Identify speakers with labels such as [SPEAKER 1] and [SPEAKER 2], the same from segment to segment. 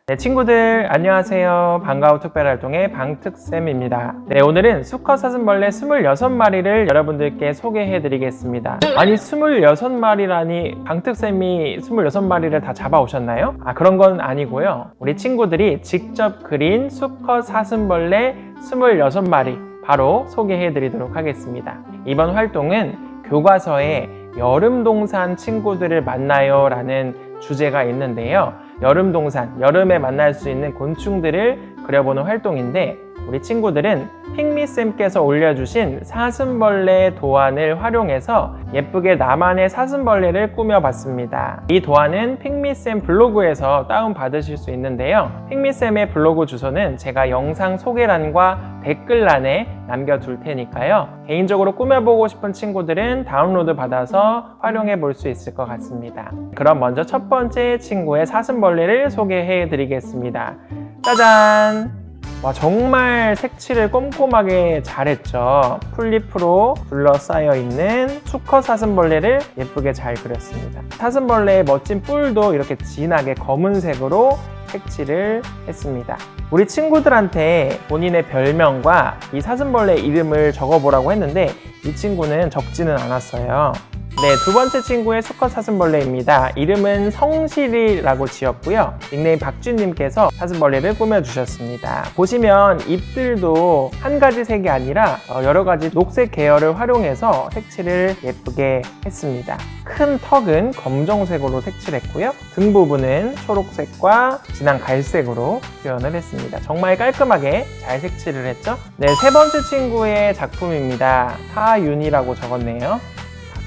[SPEAKER 1] 네, 친구들 안녕하세요. 방과후 특별활동의 방특쌤입니다. 네, 오늘은 수컷 사슴벌레 26마리를 여러분들께 소개해 드리겠습니다. 아니 26마리라니 방특쌤이 26마리를 다 잡아오셨나요? 그런 건 아니고요. 우리 친구들이 직접 그린 수컷 사슴벌레 26마리 바로 소개해 드리도록 하겠습니다. 이번 활동은 교과서에 여름동산 친구들을 만나요 라는 주제가 있는데요. 여름동산, 여름에 만날 수 있는 곤충들을 그려보는 활동인데 우리 친구들은 핑미쌤께서 올려주신 사슴벌레 도안을 활용해서 예쁘게 나만의 사슴벌레를 꾸며봤습니다. 이 도안은 핑미쌤 블로그에서 다운받으실 수 있는데요. 핑미쌤의 블로그 주소는 제가 영상 소개란과 댓글란에 남겨둘 테니까요. 개인적으로 꾸며보고 싶은 친구들은 다운로드 받아서 활용해 볼 수 있을 것 같습니다. 그럼 먼저 첫 번째 친구의 사슴벌레를 소개해 드리겠습니다. 짜잔! 와, 정말 색칠을 꼼꼼하게 잘했죠. 풀잎으로 둘러싸여 있는 수컷 사슴벌레를 예쁘게 잘 그렸습니다. 사슴벌레의 멋진 뿔도 이렇게 진하게 검은색으로 색칠을 했습니다. 우리 친구들한테 본인의 별명과 이 사슴벌레 이름을 적어보라고 했는데 이 친구는 적지는 않았어요. 네, 두 번째 친구의 수컷 사슴벌레입니다. 이름은 성실이라고 지었고요. 닉네임 박쥐님께서 사슴벌레를 꾸며주셨습니다. 보시면 잎들도 한 가지 색이 아니라 여러 가지 녹색 계열을 활용해서 색칠을 예쁘게 했습니다. 큰 턱은 검정색으로 색칠했고요. 등 부분은 초록색과 진한 갈색으로 표현을 했습니다. 정말 깔끔하게 잘 색칠을 했죠? 네, 세 번째 친구의 작품입니다. 하윤이라고 적었네요.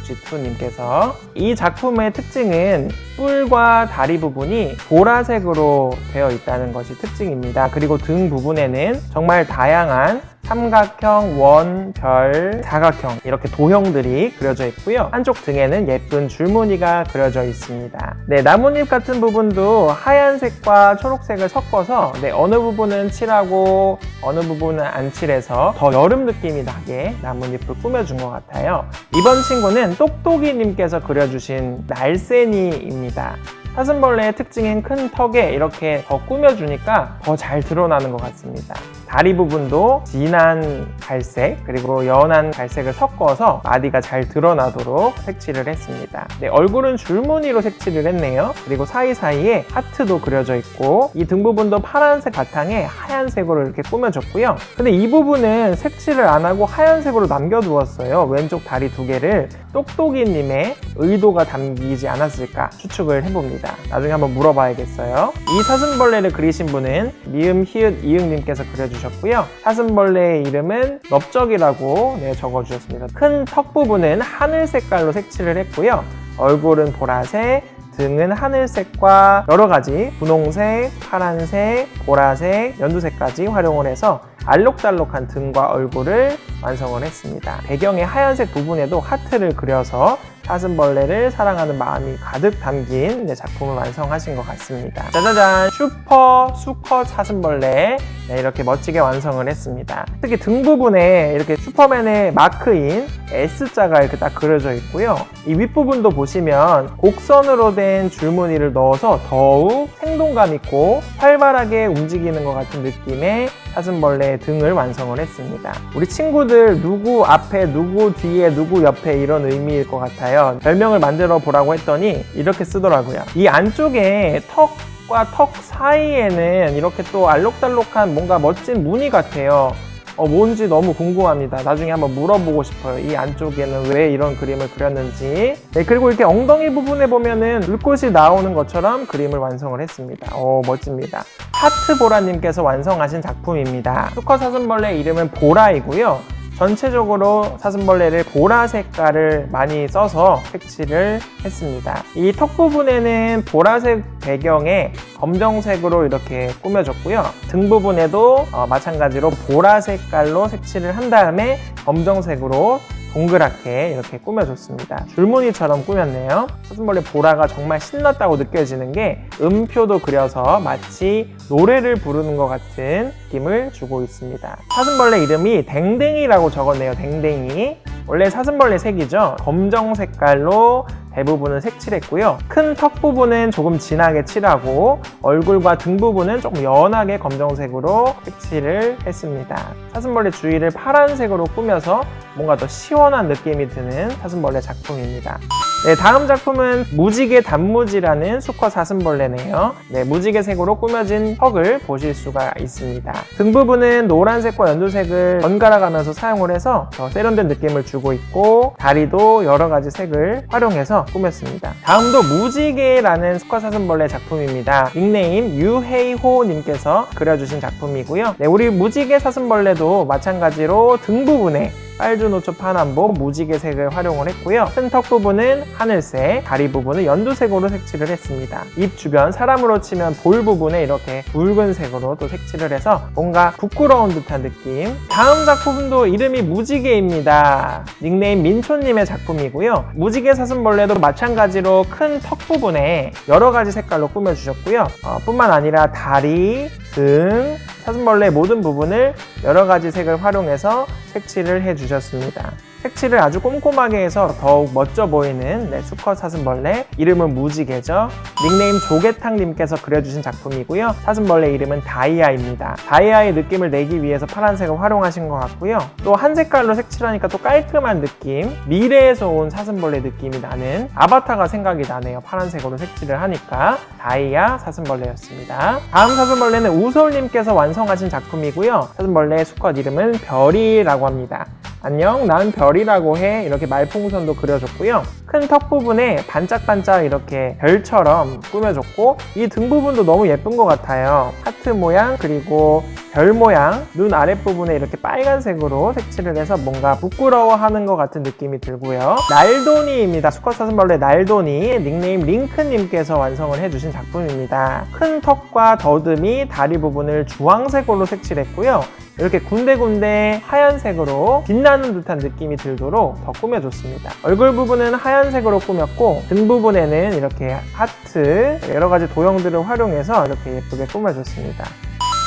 [SPEAKER 1] G2님께서 이 작품의 특징은 뿔과 다리 부분이 보라색으로 되어 있다는 것이 특징입니다. 그리고 등 부분에는 정말 다양한 삼각형, 원, 별, 사각형 이렇게 도형들이 그려져 있고요. 한쪽 등에는 예쁜 줄무늬가 그려져 있습니다. 네, 나뭇잎 같은 부분도 하얀색과 초록색을 섞어서 어느 부분은 칠하고 어느 부분은 안 칠해서 더 여름 느낌이 나게 나뭇잎을 꾸며준 것 같아요. 이번 친구는 똑똑이님께서 그려주신 날쌘이입니다. 사슴벌레의 특징인 큰 턱에 이렇게 더 꾸며주니까 더 잘 드러나는 것 같습니다. 다리 부분도 진한 갈색 그리고 연한 갈색을 섞어서 마디가 잘 드러나도록 색칠을 했습니다. 네, 얼굴은 줄무늬로 색칠을 했네요. 그리고 사이사이에 하트도 그려져 있고 이 등 부분도 파란색 바탕에 하얀색으로 이렇게 꾸며줬고요. 근데 이 부분은 색칠을 안 하고 하얀색으로 남겨두었어요. 왼쪽 다리 두 개를. 똑똑이님의 의도가 담기지 않았을까 추측을 해봅니다. 나중에 한번 물어봐야겠어요. 이 사슴벌레를 그리신 분은 미음, 히읗, 이응님께서 그려주셨고요. 사슴벌레의 이름은 넓적이라고 적어주셨습니다. 큰 턱 부분은 하늘 색깔로 색칠을 했고요. 얼굴은 보라색, 등은 하늘색과 여러가지 분홍색, 파란색, 보라색, 연두색까지 활용을 해서 알록달록한 등과 얼굴을 완성을 했습니다. 배경의 하얀색 부분에도 하트를 그려서 사슴벌레를 사랑하는 마음이 가득 담긴 작품을 완성하신 것 같습니다. 짜자잔! 슈퍼 수컷 사슴벌레 이렇게 멋지게 완성을 했습니다. 특히 등 부분에 이렇게 슈퍼맨의 마크인 S자가 이렇게 딱 그려져 있고요. 이 윗부분도 보시면 곡선으로 된 줄무늬를 넣어서 더욱 생동감 있고 활발하게 움직이는 것 같은 느낌의 사슴벌레의 등을 완성을 했습니다. 우리 친구들 누구 앞에, 누구 뒤에, 누구 옆에 이런 의미일 것 같아요. 별명을 만들어 보라고 했더니 이렇게 쓰더라고요. 이 안쪽에 턱과 턱 사이에는 이렇게 또 알록달록한 뭔가 멋진 무늬 같아요. 뭔지 너무 궁금합니다. 나중에 한번 물어보고 싶어요. 이 안쪽에는 왜 이런 그림을 그렸는지. 네, 그리고 이렇게 엉덩이 부분에 보면은 불꽃이 나오는 것처럼 그림을 완성을 했습니다. 멋집니다. 하트보라님께서 완성하신 작품입니다. 수컷 사슴벌레 이름은 보라이고요. 전체적으로 사슴벌레를 보라 색깔을 많이 써서 색칠을 했습니다. 이 턱 부분에는 보라색 배경에 검정색으로 이렇게 꾸며줬고요. 등 부분에도 마찬가지로 보라 색깔로 색칠을 한 다음에 검정색으로 동그랗게 이렇게 꾸며줬습니다. 줄무늬처럼 꾸몄네요. 사슴벌레 보라가 정말 신났다고 느껴지는 게 음표도 그려서 마치 노래를 부르는 것 같은 느낌을 주고 있습니다. 사슴벌레 이름이 댕댕이라고 적었네요. 댕댕이. 원래 사슴벌레 색이죠. 검정 색깔로 대부분은 색칠했고요. 큰 턱 부분은 조금 진하게 칠하고 얼굴과 등 부분은 조금 연하게 검정색으로 색칠을 했습니다. 사슴벌레 주위를 파란색으로 꾸며서 뭔가 더 시원한 느낌이 드는 사슴벌레 작품입니다. 네, 다음 작품은 무지개 단무지라는 수컷 사슴벌레네요. 네, 무지개색으로 꾸며진 턱을 보실 수가 있습니다. 등 부분은 노란색과 연두색을 번갈아 가면서 사용을 해서 더 세련된 느낌을 주고 있고 다리도 여러 가지 색을 활용해서 꾸몄습니다. 다음도 무지개라는 수컷 사슴벌레 작품입니다. 닉네임 유헤이호 님께서 그려주신 작품이고요. 네, 우리 무지개 사슴벌레도 마찬가지로 등 부분에 빨주노초 파남보 무지개색을 활용을 했고요. 큰 턱 부분은 하늘색, 다리 부분은 연두색으로 색칠을 했습니다. 입 주변 사람으로 치면 볼 부분에 이렇게 붉은색으로 또 색칠을 해서 뭔가 부끄러운 듯한 느낌. 다음 작품도 이름이 무지개입니다. 닉네임 민초님의 작품이고요. 무지개 사슴벌레도 마찬가지로 큰 턱 부분에 여러 가지 색깔로 꾸며주셨고요. 뿐만 아니라 다리, 등, 사슴벌레 모든 부분을 여러 가지 색을 활용해서 색칠을 해주셨습니다. 색칠을 아주 꼼꼼하게 해서 더욱 멋져 보이는 수컷 사슴벌레, 이름은 무지개죠. 닉네임 조개탕님께서 그려주신 작품이고요. 사슴벌레 이름은 다이아입니다. 다이아의 느낌을 내기 위해서 파란색을 활용하신 것 같고요. 또 한 색깔로 색칠하니까 또 깔끔한 느낌, 미래에서 온 사슴벌레 느낌이 나는 아바타가 생각이 나네요. 파란색으로 색칠을 하니까. 다이아 사슴벌레였습니다. 다음 사슴벌레는 우솔님께서 완성하신 작품이고요. 사슴벌레의 수컷 이름은 별이라고 합니다. 안녕, 난 별이라고 해. 이렇게 말풍선도 그려줬고요. 큰 턱 부분에 반짝반짝 이렇게 별처럼 꾸며줬고 이 등 부분도 너무 예쁜 것 같아요. 하트 모양 그리고 별 모양, 눈 아랫부분에 이렇게 빨간색으로 색칠을 해서 뭔가 부끄러워하는 것 같은 느낌이 들고요. 날도니입니다. 수컷 사슴벌레 날도니, 닉네임 링크님께서 완성을 해주신 작품입니다. 큰 턱과 더듬이, 다리 부분을 주황색으로 색칠했고요. 이렇게 군데군데 하얀색으로 빛나는 듯한 느낌이 들도록 더 꾸며줬습니다. 얼굴 부분은 하얀색으로 꾸몄고 등 부분에는 이렇게 하트, 여러 가지 도형들을 활용해서 이렇게 예쁘게 꾸며줬습니다.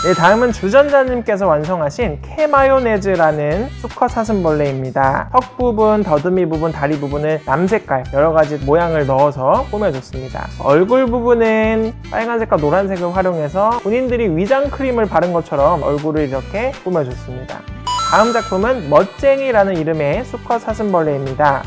[SPEAKER 1] 네, 다음은 주전자님께서 완성하신 캐마요네즈라는 수컷 사슴벌레입니다. 턱 부분, 더듬이 부분, 다리 부분을 남색깔 여러 가지 모양을 넣어서 꾸며줬습니다. 얼굴 부분은 빨간색과 노란색을 활용해서 본인들이 위장 크림을 바른 것처럼 얼굴을 이렇게 꾸며줬습니다. 다음 작품은 멋쟁이라는 이름의 수컷 사슴벌레입니다.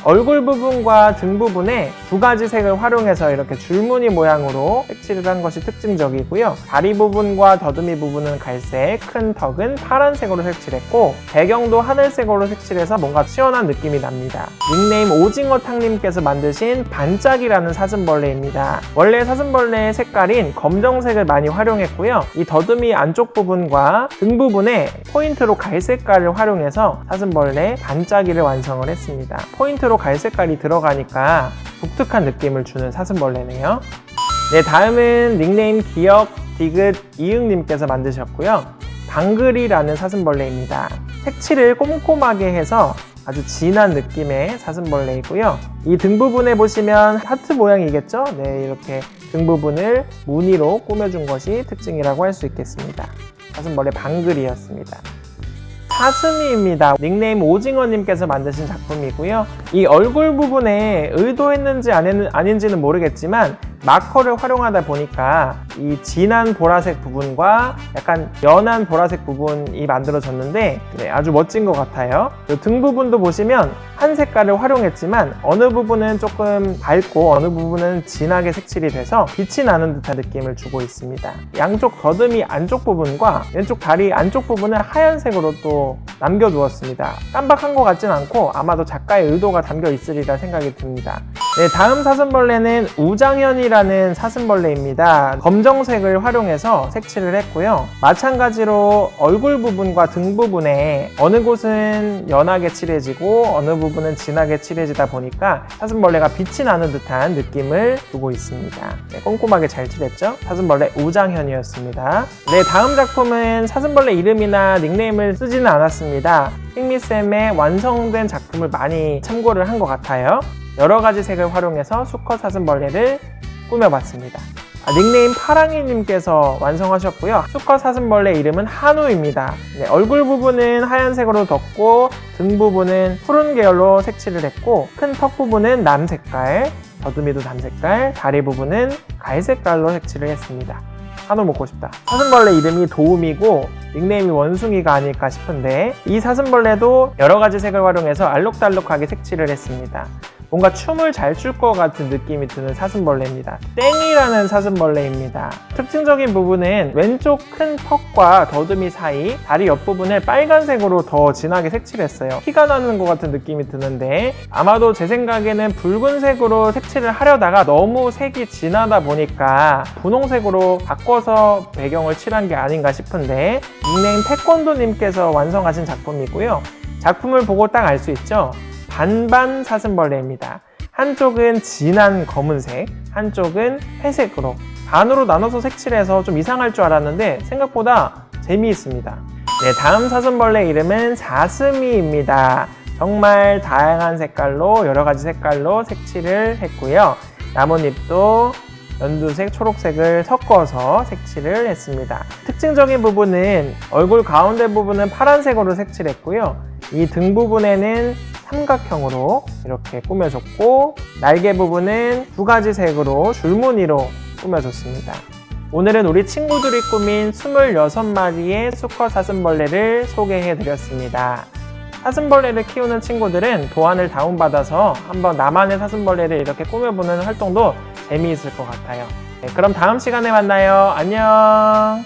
[SPEAKER 1] 얼굴 부분과 등 부분에 두 가지 색을 활용해서 이렇게 줄무늬 모양으로 색칠을 한 것이 특징적이고요. 다리 부분과 더듬이 부분은 갈색, 큰 턱은 파란색으로 색칠했고 배경도 하늘색으로 색칠해서 뭔가 시원한 느낌이 납니다. 닉네임 오징어탕님께서 만드신 반짝이라는 사슴벌레입니다. 원래 사슴벌레의 색깔인 검정색을 많이 활용했고요. 이 더듬이 안쪽 부분과 등 부분에 포인트로 갈색깔을 활용해서 사슴벌레 반짝이를 완성을 했습니다. 포인트로 갈색깔이 들어가니까 독특한 느낌을 주는 사슴벌레네요. 네, 다음은 닉네임 기억 디귿 이응님께서 만드셨고요. 방글이라는 사슴벌레입니다. 색칠을 꼼꼼하게 해서 아주 진한 느낌의 사슴벌레이고요. 이 등 부분에 보시면 하트 모양이겠죠? 네, 이렇게 등 부분을 무늬로 꾸며준 것이 특징이라고 할 수 있겠습니다. 사슴벌레 방글이었습니다. 사슴이입니다. 닉네임 오징어님께서 만드신 작품이고요. 이 얼굴 부분에 의도했는지 아닌지는 모르겠지만 마커를 활용하다 보니까 이 진한 보라색 부분과 약간 연한 보라색 부분이 만들어졌는데 아주 멋진 것 같아요. 등 부분도 보시면 한 색깔을 활용했지만 어느 부분은 조금 밝고 어느 부분은 진하게 색칠이 돼서 빛이 나는 듯한 느낌을 주고 있습니다. 양쪽 더듬이 안쪽 부분과 왼쪽 다리 안쪽 부분을 하얀색으로 또 남겨두었습니다. 깜박한 것 같진 않고 아마도 작가의 의도가 담겨 있으리라 생각이 듭니다. 네, 다음 사슴벌레는 우장현이라는 사슴벌레입니다. 검정색을 활용해서 색칠을 했고요. 마찬가지로 얼굴 부분과 등 부분에 어느 곳은 연하게 칠해지고 어느 부분은 진하게 칠해지다 보니까 사슴벌레가 빛이 나는 듯한 느낌을 주고 있습니다. 네, 꼼꼼하게 잘 칠했죠? 사슴벌레 우장현이었습니다. 네, 다음 작품은 사슴벌레 이름이나 닉네임을 쓰지는 않았습니다. 핑미쌤의 완성된 작품을 많이 참고를 한 것 같아요. 여러 가지 색을 활용해서 수컷 사슴벌레를 꾸며봤습니다. 닉네임 파랑이님께서 완성하셨고요. 수컷 사슴벌레 이름은 한우입니다. 네, 얼굴 부분은 하얀색으로 덮고 등 부분은 푸른 계열로 색칠을 했고 큰 턱 부분은 남색깔, 더듬이도 남색깔, 다리 부분은 갈색깔로 색칠을 했습니다. 한우 먹고 싶다. 사슴벌레 이름이 도움이고 닉네임이 원숭이가 아닐까 싶은데 이 사슴벌레도 여러가지 색을 활용해서 알록달록하게 색칠을 했습니다. 뭔가 춤을 잘 출 것 같은 느낌이 드는 사슴벌레입니다. 땡이라는 사슴벌레입니다. 특징적인 부분은 왼쪽 큰 턱과 더듬이 사이 다리 옆부분을 빨간색으로 더 진하게 색칠했어요. 피가 나는 것 같은 느낌이 드는데 아마도 제 생각에는 붉은색으로 색칠을 하려다가 너무 색이 진하다 보니까 분홍색으로 바꿔서 배경을 칠한 게 아닌가 싶은데 닉네임 태권도님께서 완성하신 작품이고요. 작품을 보고 딱 알 수 있죠? 반반 사슴벌레입니다. 한쪽은 진한 검은색, 한쪽은 회색으로 반으로 나눠서 색칠해서 좀 이상할 줄 알았는데 생각보다 재미있습니다. 네, 다음 사슴벌레 이름은 사슴이입니다. 정말 다양한 색깔로 여러가지 색깔로 색칠을 했고요. 나뭇잎도 연두색, 초록색을 섞어서 색칠을 했습니다. 특징적인 부분은 얼굴 가운데 부분은 파란색으로 색칠했고요. 이 등 부분에는 삼각형으로 이렇게 꾸며줬고 날개 부분은 두 가지 색으로 줄무늬로 꾸며줬습니다. 오늘은 우리 친구들이 꾸민 26마리의 수컷 사슴벌레를 소개해드렸습니다. 사슴벌레를 키우는 친구들은 도안을 다운받아서 한번 나만의 사슴벌레를 이렇게 꾸며보는 활동도 재미있을 것 같아요. 네, 그럼 다음 시간에 만나요. 안녕.